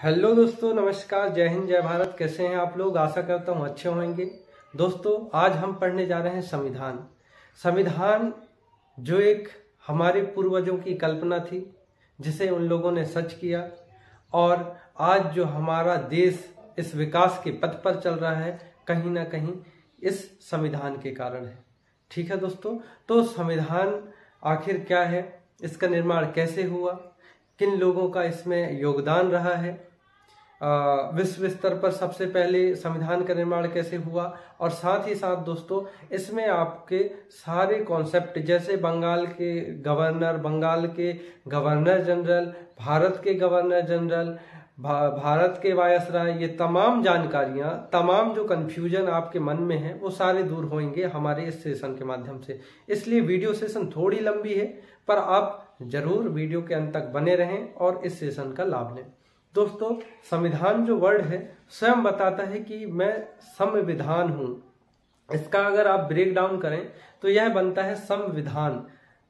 Hello दोस्तों, नमस्कार, जय हिंद, जय भारत। कैसे हैं आप लोग? आशा करता हूँ अच्छे होंगे। दोस्तों, आज हम पढ़ने जा रहे हैं संविधान। संविधान जो एक हमारे पूर्वजों की कल्पना थी, जिसे उन लोगों ने सच किया, और आज जो हमारा देश इस विकास के पथ पर चल रहा है, कहीं ना कहीं इस संविधान के कारण है। ठीक है दोस्तों, तो संविधान आखिर क्या है, इसका निर्माण कैसे हुआ, किन लोगों का इसमें योगदान रहा है, विश्व स्तर पर सबसे पहले संविधान का निर्माण कैसे हुआ, और साथ ही साथ दोस्तों इसमें आपके सारे कॉन्सेप्ट, जैसे बंगाल के गवर्नर जनरल, भारत के गवर्नर जनरल, भारत के वायसराय, ये तमाम जानकारियां, तमाम जो कंफ्यूजन आपके मन में है, वो सारे दूर होंगे हमारे इस सेशन के माध्यम से। इसलिए वीडियो सेशन थोड़ी लंबी है, पर आप जरूर वीडियो के अंत तक बने रहें और इस सेशन का लाभ लें। दोस्तों, संविधान जो वर्ड है स्वयं बताता है कि मैं संविधान हूं। इसका अगर आप ब्रेक डाउन करें तो यह बनता है संविधान,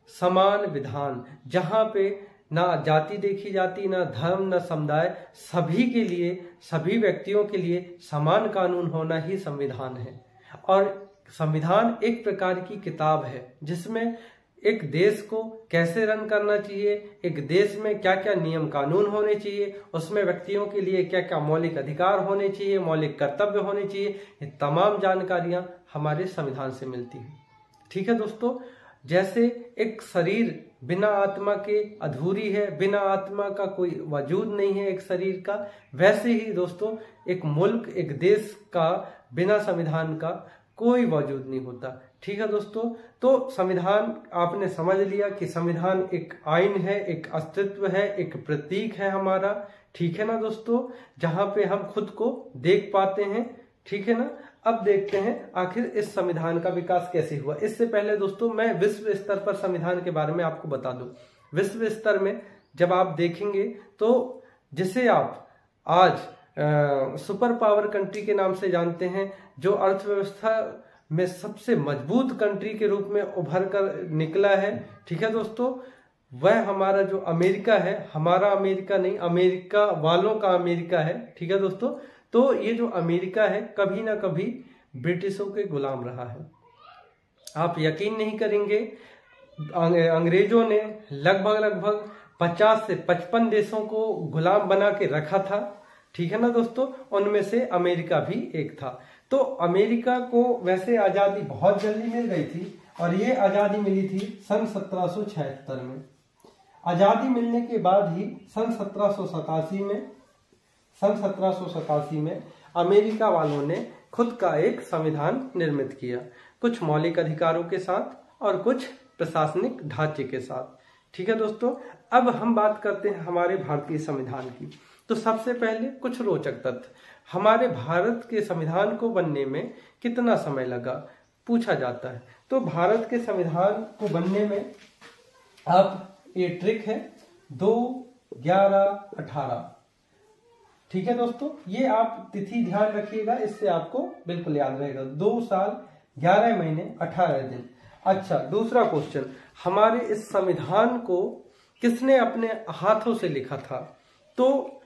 समान विधान, जहां पे ना जाति देखी जाती, ना धर्म, ना समुदाय, सभी के लिए, सभी व्यक्तियों के लिए समान कानून होना ही संविधान है। और संविधान एक प्रकार की किताब है जिसमें एक देश को कैसे रन करना चाहिए, एक देश में क्या क्या नियम कानून होने चाहिए, उसमें व्यक्तियों के लिए क्या क्या मौलिक अधिकार होने चाहिए, मौलिक कर्तव्य होने चाहिए, ये तमाम जानकारियां हमारे संविधान से मिलती है। ठीक है दोस्तों, जैसे एक शरीर बिना आत्मा के अधूरी है, बिना आत्मा का कोई वजूद नहीं है एक शरीर का, वैसे ही दोस्तों एक मुल्क, एक देश का बिना संविधान का कोई वजूद नहीं होता। ठीक है दोस्तों, तो संविधान आपने समझ लिया कि संविधान एक आइन है, एक अस्तित्व है, एक प्रतीक है हमारा। ठीक है ना दोस्तों, जहां पे हम खुद को देख पाते हैं। ठीक है ना, अब देखते हैं आखिर इस संविधान का विकास कैसे हुआ। इससे पहले दोस्तों मैं विश्व स्तर पर संविधान के बारे में आपको बता दूं। विश्व स्तर में जब आप देखेंगे तो जिसे आप आज सुपर पावर कंट्री के नाम से जानते हैं, जो अर्थव्यवस्था में सबसे मजबूत कंट्री के रूप में उभर कर निकला है, ठीक है दोस्तों, वह हमारा जो अमेरिका है, हमारा अमेरिका नहीं, अमेरिका वालों का अमेरिका है। ठीक है दोस्तों, तो ये जो अमेरिका है कभी ना कभी ब्रिटिशों के गुलाम रहा है। आप यकीन नहीं करेंगे, अंग्रेजों ने लगभग 50 से 55 देशों को गुलाम बना के रखा था। ठीक है ना दोस्तों, उनमें से अमेरिका भी एक था। तो अमेरिका को वैसे आजादी बहुत जल्दी मिल गई थी, और ये आजादी मिली थी सन 1776 में। आजादी मिलने के बाद ही सन 1787 में अमेरिका वालों ने खुद का एक संविधान निर्मित किया, कुछ मौलिक अधिकारों के साथ और कुछ प्रशासनिक ढांचे के साथ। ठीक है दोस्तों, अब हम बात करते हैं हमारे भारतीय संविधान की। तो सबसे पहले कुछ रोचक तथ्य, हमारे भारत के संविधान को बनने में कितना समय लगा पूछा जाता है। तो भारत के संविधान को बनने में आप, ये ट्रिक है 2-11-18। ठीक है दोस्तों, ये आप तिथि ध्यान रखिएगा, इससे आपको बिल्कुल याद रहेगा। 2 साल 11 महीने 18 दिन। अच्छा, दूसरा क्वेश्चन, हमारे इस संविधान को किसने अपने हाथों से लिखा था? तो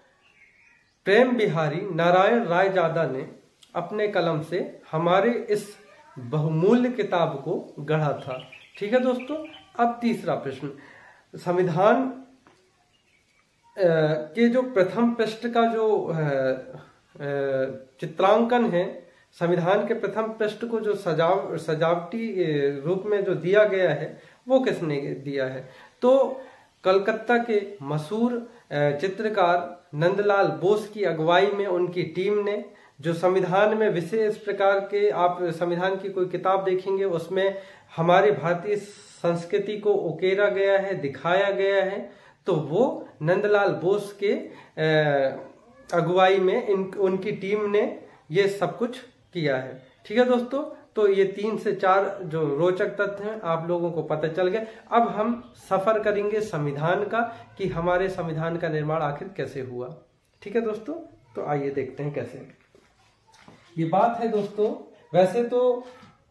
प्रेम बिहारी नारायण रायजादा ने अपने कलम से हमारे इस बहुमूल्य किताब को गढ़ा था। ठीक है दोस्तों, अब तीसरा प्रश्न, संविधान के जो प्रथम पृष्ठ का जो चित्रांकन है, संविधान के प्रथम पृष्ठ को जो सजावटी रूप में जो दिया गया है, वो किसने दिया है? तो कलकत्ता के मशहूर चित्रकार नंदलाल बोस की अगुवाई में उनकी टीम ने, जो संविधान में विशेष प्रकार के, आप संविधान की कोई किताब देखेंगे उसमें हमारी भारतीय संस्कृति को उकेरा गया है, दिखाया गया है, तो वो नंदलाल बोस के अगुवाई में उनकी टीम ने ये सब कुछ किया है। ठीक है दोस्तों, तो ये 3 से 4 जो रोचक तथ्य हैं आप लोगों को पता चल गए। अब हम सफर करेंगे संविधान का, कि हमारे संविधान का निर्माण आखिर कैसे हुआ। ठीक है दोस्तों, तो आइए देखते हैं कैसे। ये बात है दोस्तों, वैसे तो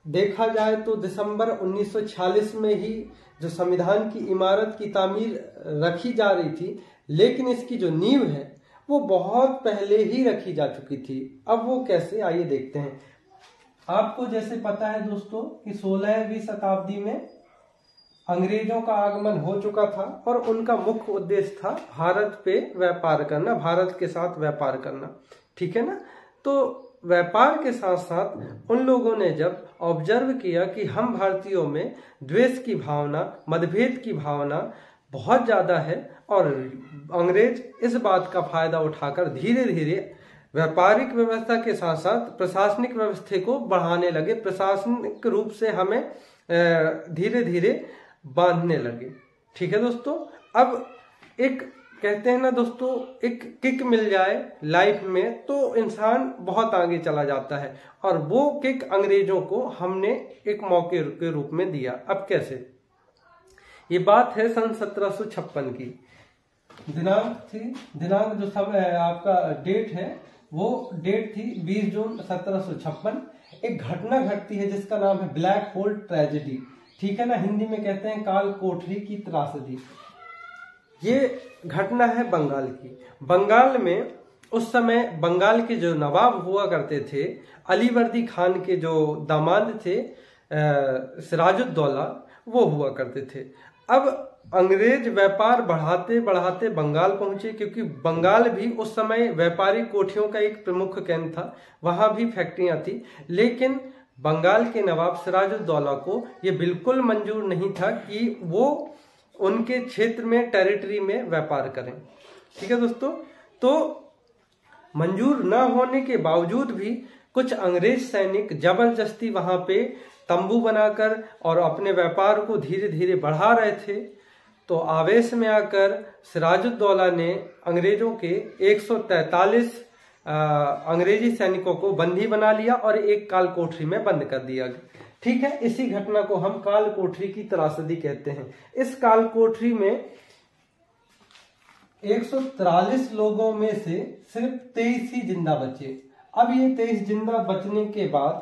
देखा जाए तो दिसंबर 1946 में ही जो संविधान की इमारत की तामीर रखी जा रही थी, लेकिन इसकी जो नींव है वो बहुत पहले ही रखी जा चुकी थी। अब वो कैसे, आइए देखते हैं। आपको जैसे पता है दोस्तों कि 16वीं शताब्दी में अंग्रेजों का आगमन हो चुका था और उनका मुख्य उद्देश्य था भारत पे व्यापार करना, भारत के साथ व्यापार करना, ठीक है ना। तो व्यापार के साथ साथ उन लोगों ने जब ऑब्जर्व किया कि हम भारतीयों में द्वेष की भावना, मतभेद की भावना बहुत ज्यादा है और अंग्रेज इस बात का फायदा उठाकर धीरे धीरे व्यापारिक व्यवस्था के साथ साथ प्रशासनिक व्यवस्था को बढ़ाने लगे, प्रशासनिक रूप से हमें धीरे धीरे बांधने लगे, ठीक है दोस्तों। अब एक कहते हैं ना दोस्तों, एक किक मिल जाए लाइफ में तो इंसान बहुत आगे चला जाता है, और वो किक अंग्रेजों को हमने एक मौके के रूप में दिया। अब कैसे, ये बात है सन 1756 की। दिनांक जो सब आपका डेट है वो डेट थी 20 जून 1756। एक घटना घटती है जिसका नाम है ब्लैक होल ट्रेजेडी, ठीक है ना, हिंदी में कहते हैं काल कोठरी की त्रासदी। ये घटना है बंगाल की। बंगाल में उस समय बंगाल के जो नवाब हुआ करते थे, अलीवर्दी खान के जो दामाद थे सिराजुद्दौला, वो हुआ करते थे। अब अंग्रेज व्यापार बढ़ाते बढ़ाते बंगाल पहुंचे, क्योंकि बंगाल भी उस समय व्यापारिक कोठियों का एक प्रमुख केंद्र था, वहां भी फैक्ट्रियां थी। लेकिन बंगाल के नवाब सिराजुद्दौला को ये बिल्कुल मंजूर नहीं था कि वो उनके क्षेत्र में, टेरिटरी में व्यापार करें, ठीक है दोस्तों। तो मंजूर न होने के बावजूद भी कुछ अंग्रेज सैनिक जबरदस्ती वहां पे तंबू बनाकर और अपने व्यापार को धीरे धीरे बढ़ा रहे थे। तो आवेश में आकर सिराजुद्दौला ने अंग्रेजों के 143 अंग्रेजी सैनिकों को बंदी बना लिया और एक काल कोठरी में बंद कर दिया, ठीक है। इसी घटना को हम काल कोठरी की त्रासदी कहते हैं। इस काल कोठरी में 143 लोगों में से सिर्फ 23 ही जिंदा बचे। अब ये 23 जिंदा बचने के बाद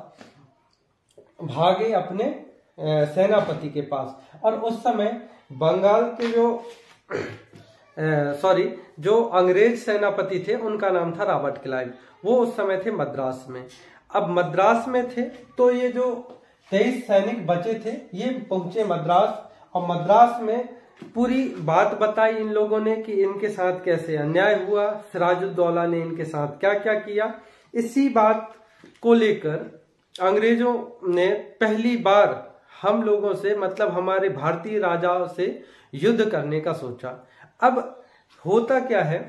भागे अपने सेनापति के पास, और उस समय बंगाल के जो अंग्रेज सेनापति थे उनका नाम था रॉबर्ट क्लाइव। वो उस समय थे मद्रास में। अब मद्रास में थे तो ये जो 23 सैनिक बचे थे ये पहुंचे मद्रास, और मद्रास में पूरी बात बताई इन लोगों ने कि इनके साथ कैसे अन्याय हुआ, सिराजुद्दौला ने इनके साथ क्या क्या किया। इसी बात को लेकर अंग्रेजों ने पहली बार हम लोगों से, मतलब हमारे भारतीय राजाओं से युद्ध करने का सोचा। अब होता क्या है,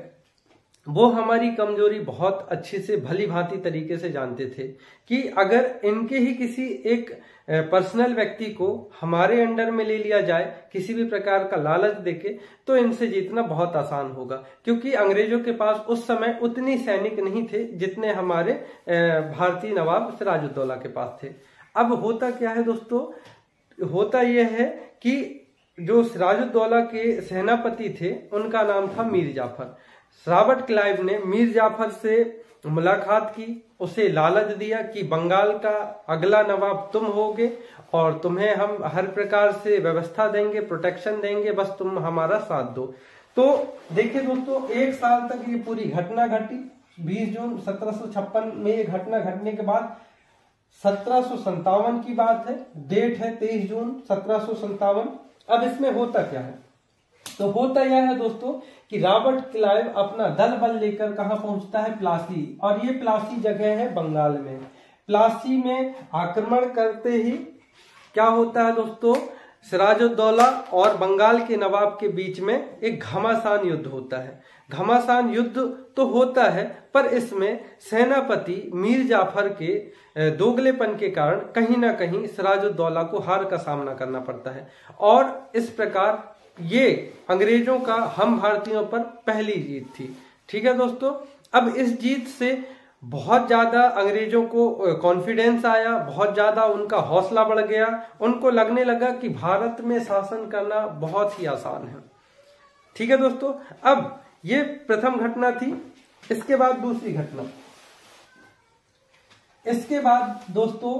वो हमारी कमजोरी बहुत अच्छे से भली भांति तरीके से जानते थे कि अगर इनके ही किसी एक पर्सनल व्यक्ति को हमारे अंडर में ले लिया जाए, किसी भी प्रकार का लालच देके, तो इनसे जीतना बहुत आसान होगा, क्योंकि अंग्रेजों के पास उस समय उतनी सैनिक नहीं थे जितने हमारे भारतीय नवाब सिराजुद्दौला के पास थे। अब होता क्या है दोस्तों, होता यह है कि जो सिराजुद्दौला के सेनापति थे उनका नाम था मीर जाफर। रॉबर्ट क्लाइव ने मीर जाफर से मुलाकात की, उसे लालच दिया कि बंगाल का अगला नवाब तुम होगे और तुम्हें हम हर प्रकार से व्यवस्था देंगे, प्रोटेक्शन देंगे, बस तुम हमारा साथ दो। तो देखिए दोस्तों, 1 साल तक ये पूरी घटना घटी। 20 जून 1756 में ये घटना घटने के बाद 1757 की बात है, डेट है 23 जून 1757। अब इसमें होता क्या है, तो होता यह है दोस्तों कि रॉबर्ट क्लाइव अपना दल बल लेकर कहां पहुंचता है, प्लासी, और ये प्लासी जगह है बंगाल में। प्लासी में आक्रमण करते ही क्या होता है दोस्तों, सिराजुद्दौला और बंगाल के नवाब के बीच में एक घमासान युद्ध होता है। घमासान युद्ध तो होता है, पर इसमें सेनापति मीर जाफर के दोगलेपन के कारण कहीं ना कहीं सिराजुद्दौला को हार का सामना करना पड़ता है, और इस प्रकार ये अंग्रेजों का हम भारतीयों पर पहली जीत थी, ठीक है दोस्तों। अब इस जीत से बहुत ज्यादा अंग्रेजों को कॉन्फिडेंस आया, बहुत ज्यादा उनका हौसला बढ़ गया, उनको लगने लगा कि भारत में शासन करना बहुत ही आसान है, ठीक है दोस्तों। अब ये प्रथम घटना थी। इसके बाद दूसरी घटना, इसके बाद दोस्तों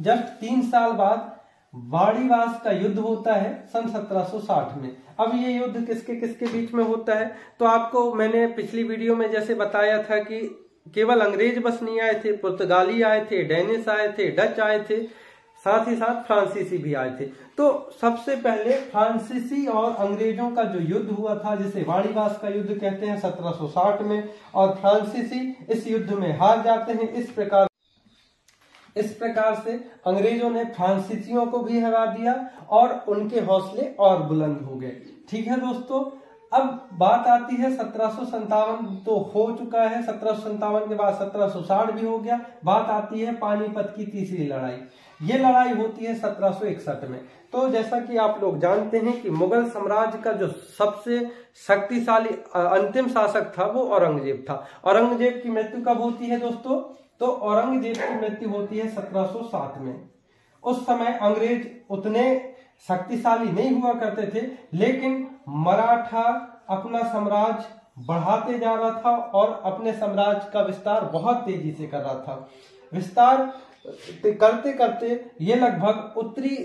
जस्ट 3 साल बाद वाड़ीवास का युद्ध होता है सन 1760 में। अब ये युद्ध किसके किसके बीच में होता है, तो आपको मैंने पिछली वीडियो में जैसे बताया था कि केवल अंग्रेज बस नहीं आए थे, पुर्तगाली आए थे, डेनिश आए थे, डच आए थे, साथ ही साथ फ्रांसीसी भी आए थे। तो सबसे पहले फ्रांसीसी और अंग्रेजों का जो युद्ध हुआ था, जिसे वाणिवास का युद्ध कहते हैं 1760 में, और फ्रांसीसी इस युद्ध में हार जाते हैं। इस प्रकार से अंग्रेजों ने फ्रांसीसियों को भी हरा दिया और उनके हौसले और बुलंद हो गए। ठीक है दोस्तों, अब बात आती है 1757 तो हो चुका है, 1757 के बाद 1760 भी हो गया। बात आती है पानीपत की तीसरी लड़ाई। ये लड़ाई होती है 1761 में। तो जैसा कि आप लोग जानते हैं कि मुगल साम्राज्य का जो सबसे शक्तिशाली अंतिम शासक था वो औरंगजेब था। औरंगजेब की मृत्यु कब होती है दोस्तों, तो औरंगजेब की मृत्यु होती है 1707 में। उस समय अंग्रेज उतने शक्तिशाली नहीं हुआ करते थे, लेकिन मराठा अपना साम्राज्य बढ़ाते जा रहा था और अपने साम्राज्य का विस्तार बहुत तेजी से कर रहा था। विस्तार करते करते ये लगभग उत्तरी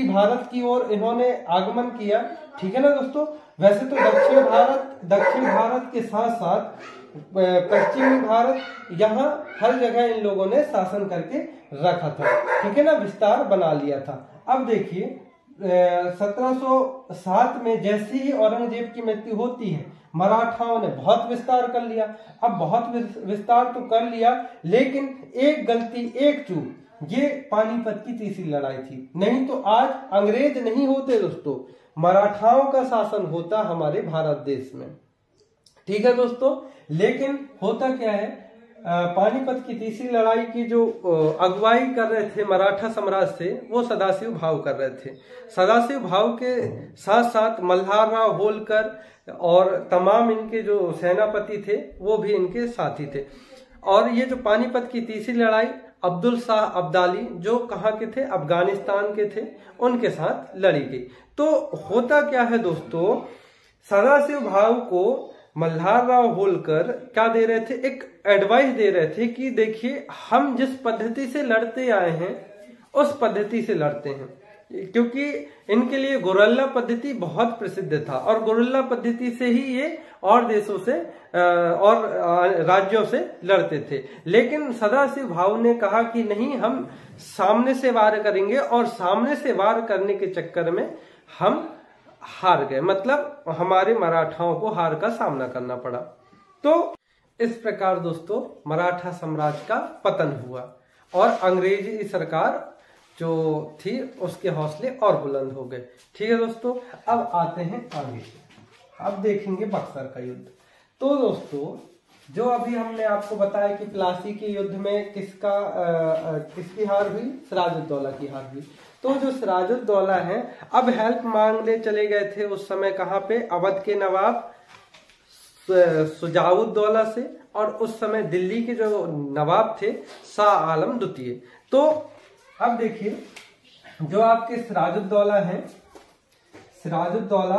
भारत की ओर इन्होंने आगमन किया। ठीक है ना दोस्तों। वैसे तो दक्षिण भारत के साथ साथ पश्चिमी भारत, यहाँ हर जगह इन लोगों ने शासन करके रखा था। ठीक है ना, विस्तार बना लिया था। अब देखिए 1707 में जैसे ही औरंगजेब की मृत्यु होती है, मराठाओं ने बहुत विस्तार कर लिया। अब बहुत विस्तार तो कर लिया, लेकिन एक गलती, एक चूक, ये पानीपत की तीसरी लड़ाई थी। नहीं तो आज अंग्रेज नहीं होते दोस्तों, मराठाओं का शासन होता हमारे भारत देश में। ठीक है दोस्तों, लेकिन होता क्या है, पानीपत की तीसरी लड़ाई की जो अगुवाई कर रहे थे मराठा साम्राज्य से, वो सदाशिव भाऊ कर रहे थे। सदाशिव भाऊ के साथ साथ मल्हार राव होलकर और तमाम इनके जो सेनापति थे वो भी इनके साथी थे। और ये जो पानीपत की तीसरी लड़ाई अब्दुल शाह अब्दाली, जो कहाँ के थे, अफगानिस्तान के थे, उनके साथ लड़ी गई। तो होता क्या है दोस्तों, सदाशिव भाऊ को मल्हार राव होलकर क्या दे रहे थे, एक एडवाइस दे रहे थे कि देखिए हम जिस पद्धति से लड़ते आए हैं उस पद्धति से लड़ते हैं, क्योंकि इनके लिए गुरिल्ला पद्धति बहुत प्रसिद्ध था और गुरिल्ला पद्धति से ही ये और देशों से और राज्यों से लड़ते थे। लेकिन सदाशिव भाऊ ने कहा कि नहीं, हम सामने से वार करेंगे, और सामने से वार करने के चक्कर में हम हार गए, मतलब हमारे मराठाओं को हार का सामना करना पड़ा। तो इस प्रकार दोस्तों मराठा साम्राज्य का पतन हुआ और अंग्रेजी सरकार जो थी उसके हौसले और बुलंद हो गए। ठीक है दोस्तों, अब आते हैं आगे, अब देखेंगे बक्सर का युद्ध। तो दोस्तों जो अभी हमने आपको बताया कि प्लासी के युद्ध में किसकी हार हुई, सिराजुद्दौला की हार हुई। तो जो सिराजुद्दौला है अब हेल्प मांगने चले गए थे उस समय कहाँ पे, अवध के नवाब शुजाउद्दौला से, और उस समय दिल्ली के जो नवाब थे शाह आलम द्वितीय। तो अब देखिए जो आपके सिराजुद्दौला है, सिराजुद्दौला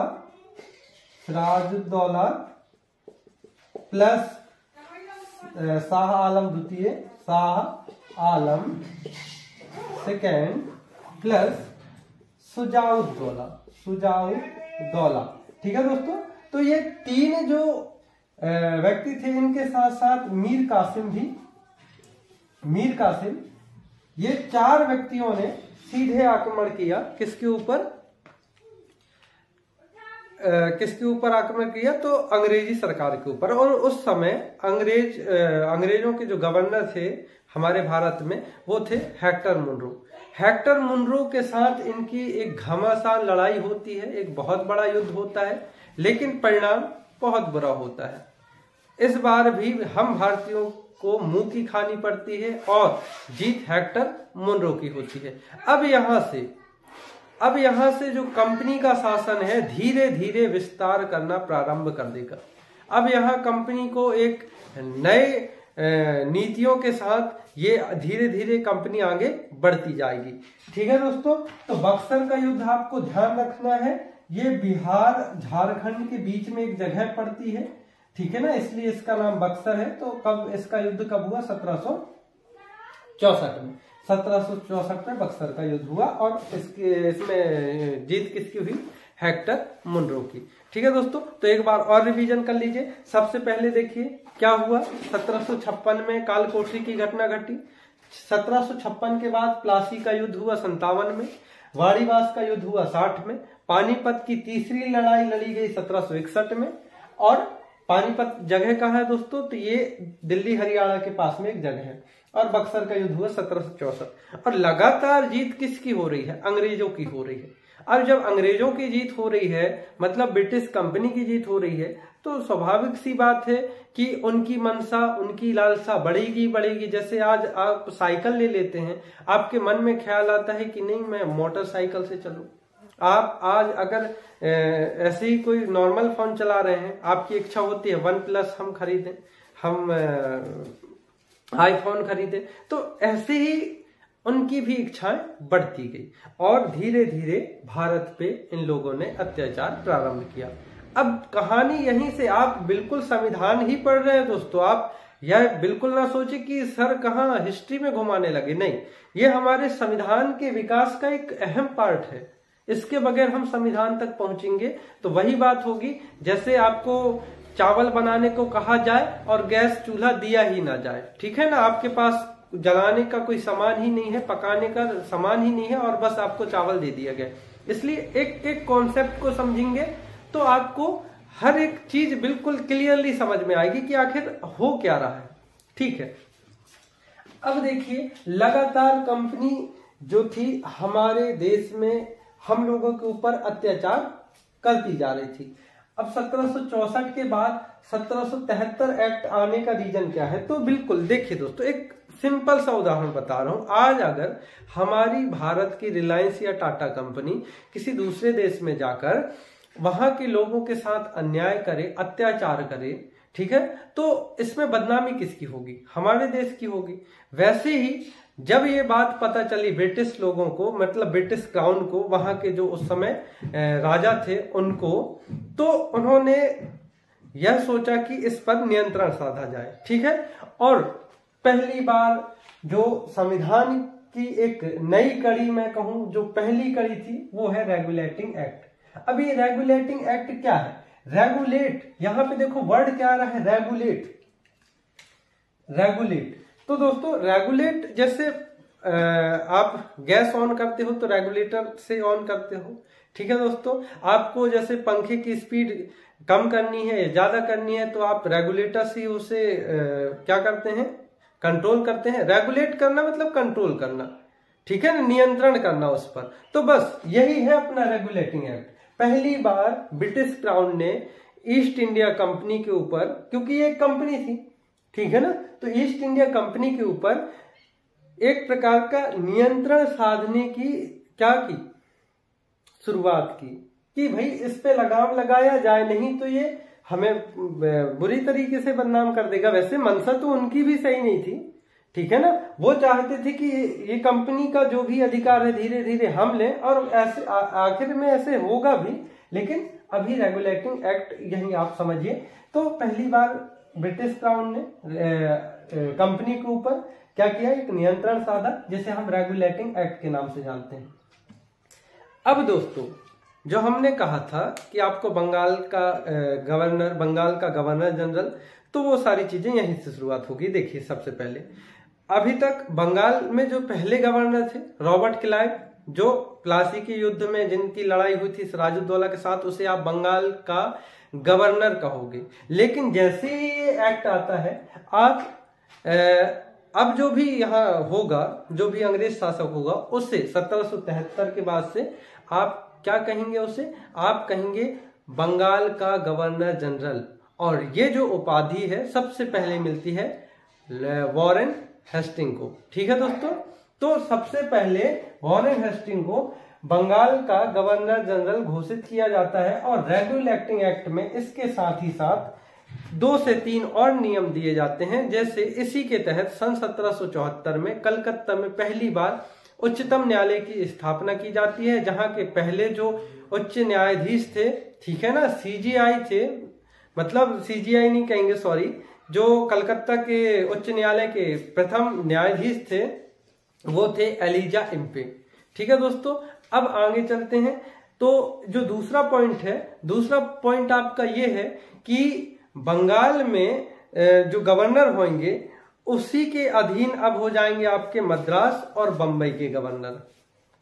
प्लस शाह आलम द्वितीय, शाह आलम सेकेंड प्लस शुजाउद्दौला। ठीक है दोस्तों, तो ये तीन जो व्यक्ति थे, इनके साथ साथ मीर कासिम, ये चार व्यक्तियों ने सीधे आक्रमण किया। किसके ऊपर आक्रमण किया, तो अंग्रेजी सरकार के ऊपर। और उस समय अंग्रेजों के जो गवर्नर थे हमारे भारत में, वो थे हेक्टर मुनरो के साथ इनकी एक घमासान लड़ाई होती है, एक बहुत बड़ा युद्ध होता है, लेकिन परिणाम बहुत बुरा होता है। इस बार भी हम भारतीयों को मुंह की खानी पड़ती है और जीत हेक्टर मुनरो की होती है। अब यहाँ से जो कंपनी का शासन है धीरे धीरे विस्तार करना प्रारंभ कर देगा। अब यहाँ कंपनी को एक नए नीतियों के साथ ये धीरे धीरे कंपनी आगे बढ़ती जाएगी। ठीक है दोस्तों, तो बक्सर का युद्ध आपको ध्यान रखना है, ये बिहार झारखंड के बीच में एक जगह पड़ती है। ठीक है ना, इसलिए इसका नाम बक्सर है। तो कब इसका युद्ध कब हुआ, 1764 में। 1764 में बक्सर का युद्ध हुआ और इसमें जीत किसकी हुई? हेक्टर मुनरो की। ठीक है दोस्तों, तो एक बार और रिवीजन कर लीजिए। सबसे पहले देखिए क्या हुआ, 1756 में कालकोठरी की घटना घटी। 1756 के बाद प्लासी का युद्ध हुआ 57 में, वाड़ीवास का युद्ध हुआ 60 में, पानीपत की तीसरी लड़ाई लड़ी गई 1761 में। और पानीपत जगह कहाँ है दोस्तों? तो ये दिल्ली हरियाणा के पास में एक जगह है। और बक्सर का युद्ध हुआ 1764। और लगातार जीत किसकी हो रही है? अंग्रेजों की हो रही है। अब जब अंग्रेजों की जीत हो रही है, मतलब ब्रिटिश कंपनी की जीत हो रही है, तो स्वाभाविक सी बात है कि उनकी मनसा, उनकी लालसा बढ़ेगी बढ़ेगी। जैसे आज आप साइकिल ले लेते हैं, आपके मन में ख्याल आता है कि नहीं मैं मोटरसाइकिल से चलूं। आप आज अगर ऐसे ही कोई नॉर्मल फोन चला रहे हैं, आपकी इच्छा होती है OnePlus हम खरीदें, हम आईफोन खरीदें, तो ऐसे ही उनकी भी इच्छाएं बढ़ती गई और धीरे धीरे भारत पे इन लोगों ने अत्याचार प्रारंभ किया। अब कहानी यहीं से, आप बिल्कुल संविधान ही पढ़ रहे हैं दोस्तों, आप यह बिल्कुल ना सोचे कि सर कहाँ हिस्ट्री में घुमाने लगे, नहीं, ये हमारे संविधान के विकास का एक अहम पार्ट है। इसके बगैर हम संविधान तक पहुंचेंगे तो वही बात होगी जैसे आपको चावल बनाने को कहा जाए और गैस चूल्हा दिया ही ना जाए। ठीक है ना, आपके पास जलाने का कोई सामान ही नहीं है, पकाने का सामान ही नहीं है और बस आपको चावल दे दिया गया। इसलिए एक एक कॉन्सेप्ट को समझेंगे तो आपको हर एक चीज बिल्कुल क्लियरली समझ में आएगी कि आखिर हो क्या रहा है। ठीक है, अब देखिए लगातार कंपनी जो थी हमारे देश में हम लोगों के ऊपर अत्याचार करती जा रही थी। अब 1764 के बाद 1773 एक्ट आने का रीजन क्या है? तो बिल्कुल देखिए दोस्तों, एक सिंपल सा उदाहरण बता रहा हूं। आज अगर हमारी भारत की रिलायंस या टाटा कंपनी किसी दूसरे देश में जाकर वहां के लोगों के साथ अन्याय करे, अत्याचार करे, ठीक है, तो इसमें बदनामी किसकी होगी? हमारे देश की होगी। वैसे ही जब ये बात पता चली ब्रिटिश लोगों को, मतलब ब्रिटिश क्राउन को, वहां के जो उस समय राजा थे उनको, तो उन्होंने यह सोचा कि इस पर नियंत्रण साधा जाए। ठीक है, और पहली बार जो संविधान की एक नई कड़ी मैं कहूं, जो पहली कड़ी थी वो है रेगुलेटिंग एक्ट। अब ये रेगुलेटिंग एक्ट क्या है? रेगुलेट, यहां पे देखो वर्ड क्या आ रहा है, रेगुलेट। रेगुलेट, तो दोस्तों रेगुलेट जैसे आप गैस ऑन करते हो तो रेगुलेटर से ऑन करते हो। ठीक है दोस्तों, आपको जैसे पंखे की स्पीड कम करनी है, ज्यादा करनी है, तो आप रेगुलेटर से उसे क्या करते हैं? कंट्रोल करते हैं। रेगुलेट करना मतलब कंट्रोल करना, ठीक है ना, नियंत्रण करना उस पर। तो बस यही है अपना रेगुलेटिंग एक्ट। पहली बार ब्रिटिश क्राउन ने ईस्ट इंडिया कंपनी के ऊपर, क्योंकि ये एक कंपनी थी, ठीक है ना, तो ईस्ट इंडिया कंपनी के ऊपर एक प्रकार का नियंत्रण साधने की क्या की शुरुआत की कि भाई इस पे लगाम लगाया जाए, नहीं तो ये हमें बुरी तरीके से बदनाम कर देगा। वैसे मंशा तो उनकी भी सही नहीं थी, ठीक है ना, वो चाहते थे कि ये कंपनी का जो भी अधिकार है धीरे धीरे हम लें और ऐसे आखिर में ऐसे होगा भी। लेकिन अभी रेगुलेटिंग एक्ट यही आप समझिए। तो पहली बार ब्रिटिश क्राउन ने कंपनी के ऊपर क्या किया? एक नियंत्रण साधा, जिसे हम रेगुलेटिंग एक्ट के नाम से जानते हैं। अब दोस्तों जो हमने कहा था कि आपको बंगाल का गवर्नर जनरल, तो वो सारी चीजें यहीं से शुरुआत होगी। देखिए सबसे पहले अभी तक बंगाल में जो पहले गवर्नर थे रॉबर्ट क्लाइव, जो प्लासी के युद्ध में जिनकी लड़ाई हुई थी सिराजुद्दौला के साथ, उसे आप बंगाल का गवर्नर कहोगे। लेकिन जैसे ही ये एक्ट आता है, आप अब जो भी यहाँ होगा, जो भी अंग्रेज शासक होगा, उससे 1773 के बाद से आप क्या कहेंगे? उसे आप कहेंगे बंगाल का गवर्नर जनरल। और ये जो उपाधि है सबसे पहले मिलती है वॉरेन हेस्टिंग को। ठीक है दोस्तों, तो सबसे पहले वॉरेन हेस्टिंग को बंगाल का गवर्नर जनरल घोषित किया जाता है। और रेगुलेटिंग एक्ट में इसके साथ ही साथ 2 से 3 और नियम दिए जाते हैं। जैसे इसी के तहत सन 1774 में कलकत्ता में पहली बार उच्चतम न्यायालय की स्थापना की जाती है, जहां के पहले जो उच्च न्यायाधीश थे, ठीक है ना, सीजीआई थे, मतलब सीजीआई नहीं कहेंगे, सॉरी, जो कलकत्ता के उच्च न्यायालय के प्रथम न्यायाधीश थे वो थे एलिजा इम्पे। ठीक है दोस्तों, अब आगे चलते हैं। तो जो दूसरा पॉइंट है, दूसरा पॉइंट आपका ये है कि बंगाल में जो गवर्नर होंगे उसी के अधीन अब हो जाएंगे आपके मद्रास और बंबई के गवर्नर,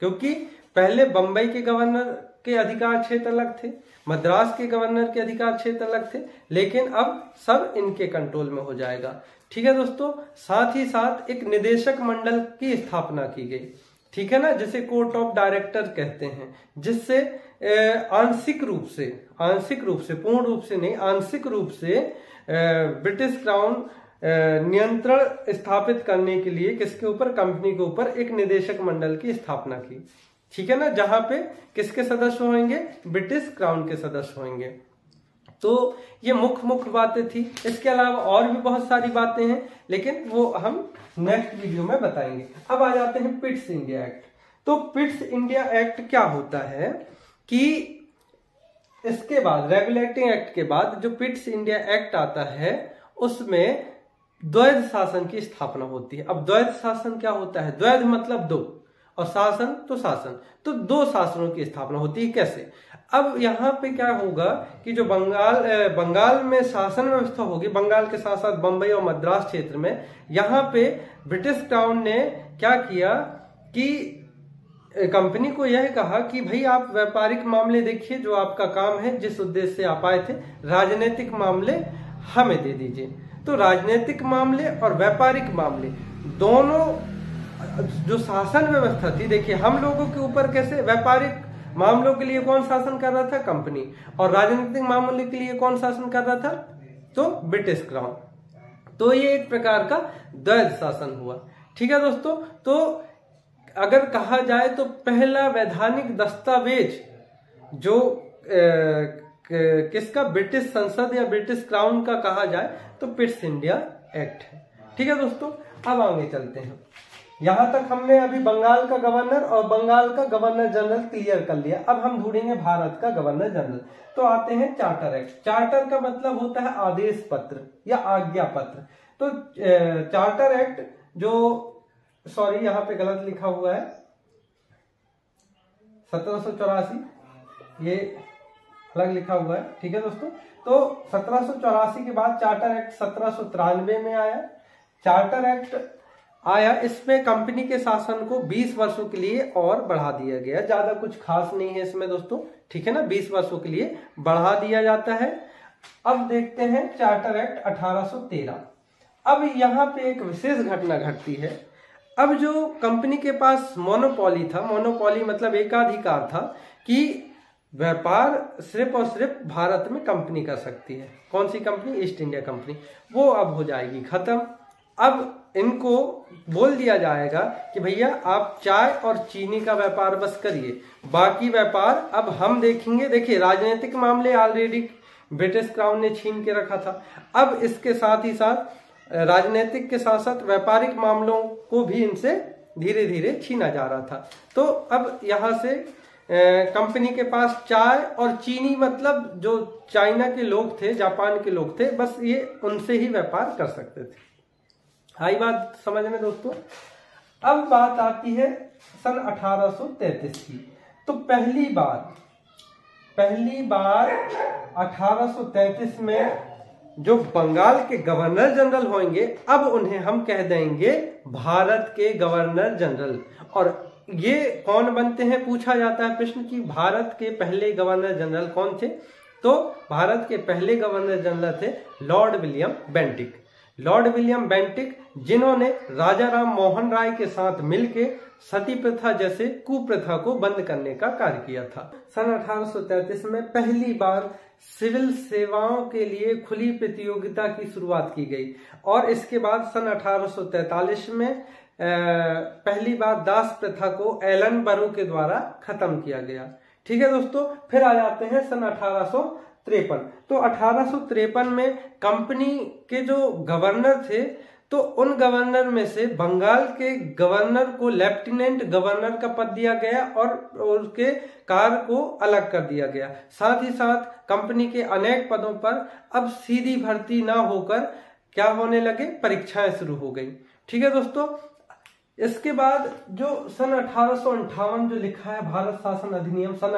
क्योंकि पहले बंबई के गवर्नर के अधिकार क्षेत्र अलग थे, मद्रास के गवर्नर के अधिकार क्षेत्र अलग थे, लेकिन अब सब इनके कंट्रोल में हो जाएगा। ठीक है दोस्तों, साथ ही साथ एक निदेशक मंडल की स्थापना की गई, ठीक है ना, जिसे कोर्ट ऑफ डायरेक्टर कहते हैं, जिससे आंशिक रूप से पूर्ण रूप से नहीं, आंशिक रूप से ब्रिटिश क्राउन नियंत्रण स्थापित करने के लिए किसके ऊपर, कंपनी के ऊपर एक निदेशक मंडल की स्थापना की। ठीक है ना, जहां पे किसके सदस्य होंगे, ब्रिटिश क्राउन के सदस्य होंगे। तो ये मुख्य बातें थी। इसके अलावा और भी बहुत सारी बातें हैं, लेकिन वो हम नेक्स्ट वीडियो में बताएंगे। अब आ जाते हैं पिट्स इंडिया एक्ट। तो पिट्स इंडिया एक्ट क्या होता है कि इसके बाद, रेगुलेटिंग एक्ट के बाद जो पिट्स इंडिया एक्ट आता है उसमें द्वैध शासन की स्थापना होती है। अब द्वैध शासन क्या होता है, द्वैध मतलब दो और शासन तो शासन, तो दो शासनों की स्थापना होती है। कैसे, अब यहाँ पे क्या होगा कि जो बंगाल में शासन व्यवस्था होगी, बंगाल के साथ साथ बंबई और मद्रास क्षेत्र में, यहाँ पे ब्रिटिश क्राउन ने क्या किया कि कंपनी को यह कहा कि भाई आप व्यापारिक मामले देखिए, जो आपका काम है, जिस उद्देश्य से आप आए थे, राजनीतिक मामले हमें दे दीजिए। तो राजनीतिक मामले और व्यापारिक मामले दोनों जो शासन व्यवस्था थी, देखिए हम लोगों के ऊपर कैसे, व्यापारिक मामलों के लिए कौन शासन कर रहा था, कंपनी, और राजनीतिक मामले के लिए कौन शासन कर रहा था, तो ब्रिटिश क्राउन। तो ये एक प्रकार का द्वैध शासन हुआ। ठीक है दोस्तों, तो अगर कहा जाए तो पहला वैधानिक दस्तावेज जो किसका, ब्रिटिश संसद या ब्रिटिश क्राउन का कहा जाए तो पिट्स इंडिया एक्ट है। ठीक है दोस्तों, अब आगे चलते हैं। यहां तक हमने अभी बंगाल का गवर्नर और बंगाल का गवर्नर जनरल क्लियर कर लिया। अब हम ढूंढेंगे भारत का गवर्नर जनरल। तो आते हैं चार्टर एक्ट। चार्टर का मतलब होता है आदेश पत्र या आज्ञा पत्र। तो चार्टर एक्ट जो, सॉरी यहाँ पे गलत लिखा हुआ है, 1784, ये अलग लिखा हुआ है। ठीक है दोस्तों, तो 1784 के बाद चार्टर एक्ट 1793 में आया। चार्टर एक्ट आया, इसमें कंपनी के शासन को 20 वर्षों के लिए और बढ़ा दिया गया। ज्यादा कुछ खास नहीं है इसमें दोस्तों, ठीक है ना, 20 वर्षों के लिए बढ़ा दिया जाता है। अब देखते हैं चार्टर एक्ट 1813। अब यहाँ पे एक विशेष घटना घटती है। अब जो कंपनी के पास मोनोपोली था, मोनोपोली मतलब एकाधिकार था कि व्यापार सिर्फ और सिर्फ भारत में कंपनी कर सकती है। कौन सी कंपनी, ईस्ट इंडिया कंपनी, वो अब हो जाएगी खत्म। अब इनको बोल दिया जाएगा कि भैया आप चाय और चीनी का व्यापार बस करिए, बाकी व्यापार अब हम देखेंगे। देखिए राजनीतिक मामले ऑलरेडी ब्रिटिश क्राउन ने छीन के रखा था, अब इसके साथ ही साथ राजनीतिक के साथ साथ व्यापारिक मामलों को भी इनसे धीरे धीरे छीना जा रहा था। तो अब यहाँ से कंपनी के पास चाय और चीनी मतलब जो चाइना के लोग थे, जापान के लोग थे, बस ये उनसे ही व्यापार कर सकते थे। आई बात समझ में दोस्तों। अब बात आती है सन 1833 की। तो पहली बार 1833 में जो बंगाल के गवर्नर जनरल होंगे, अब उन्हें हम कह देंगे भारत के गवर्नर जनरल। और ये कौन बनते हैं, पूछा जाता है प्रश्न कि भारत के पहले गवर्नर जनरल कौन थे। तो भारत के पहले गवर्नर जनरल थे Lord William Bentinck. Lord William Bentinck, जिन्होंने राजा राम मोहन राय के साथ मिलकर सती प्रथा जैसे कुप्रथा को बंद करने का कार्य किया था। सन 1833 में पहली बार सिविल सेवाओं के लिए खुली प्रतियोगिता की शुरुआत की गई और इसके बाद सन 1843 में पहली बार दास प्रथा को एलन बरो के द्वारा खत्म किया गया। ठीक है दोस्तों, फिर आ जाते हैं सन 1853। तो 1853 में कंपनी के जो गवर्नर थे, तो उन गवर्नर में से बंगाल के गवर्नर को लेफ्टिनेंट गवर्नर का पद दिया गया और उसके कार्य को अलग कर दिया गया। साथ ही साथ कंपनी के अनेक पदों पर अब सीधी भर्ती ना होकर क्या होने लगे, परीक्षाएं शुरू हो गई। ठीक है दोस्तों, इसके बाद जो सन 1858 जो लिखा है भारत शासन अधिनियम सन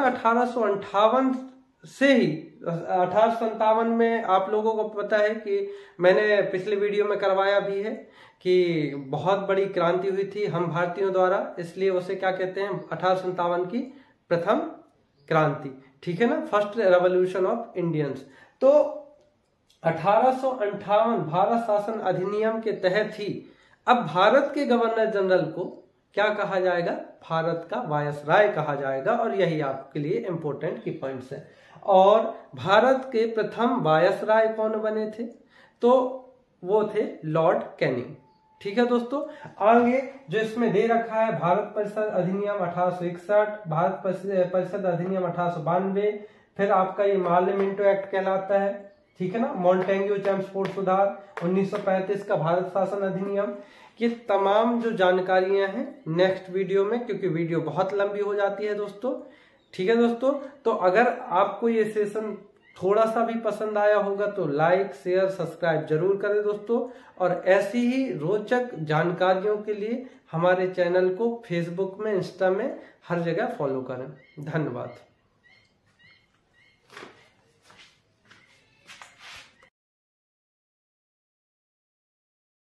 1858 से ही 1857 में आप लोगों को पता है कि मैंने पिछले वीडियो में करवाया भी है कि बहुत बड़ी क्रांति हुई थी हम भारतीयों द्वारा, इसलिए उसे क्या कहते हैं 1857 की प्रथम क्रांति, ठीक है ना, फर्स्ट रेवोल्यूशन ऑफ इंडियंस। तो 1858 भारत शासन अधिनियम के तहत ही अब भारत के गवर्नर जनरल को क्या कहा जाएगा, भारत का वायसराय कहा जाएगा, और यही आपके लिए इंपॉर्टेंट की पॉइंट्स है। और भारत के प्रथम वायसराय कौन बने थे, तो वो थे लॉर्ड कैनिंग, ठीक है दोस्तों। आगे जो इसमें दे रखा है भारत परिषद अधिनियम 1861, भारत परिषद अधिनियम 1892, फिर आपका ये मार्लियामेंटो एक्ट कहलाता है, ठीक है ना, मॉन्टेग्यू चैम्सफोर्ड सुधार 1935 का भारत शासन अधिनियम। ये तमाम जो जानकारियां हैं नेक्स्ट वीडियो में, क्योंकि वीडियो बहुत लंबी हो जाती है दोस्तों, ठीक है दोस्तों। तो अगर आपको ये सेशन थोड़ा सा भी पसंद आया होगा तो लाइक शेयर सब्सक्राइब जरूर करें दोस्तों, और ऐसी ही रोचक जानकारियों के लिए हमारे चैनल को फेसबुक में, इंस्टा में, हर जगह फॉलो करें। धन्यवाद।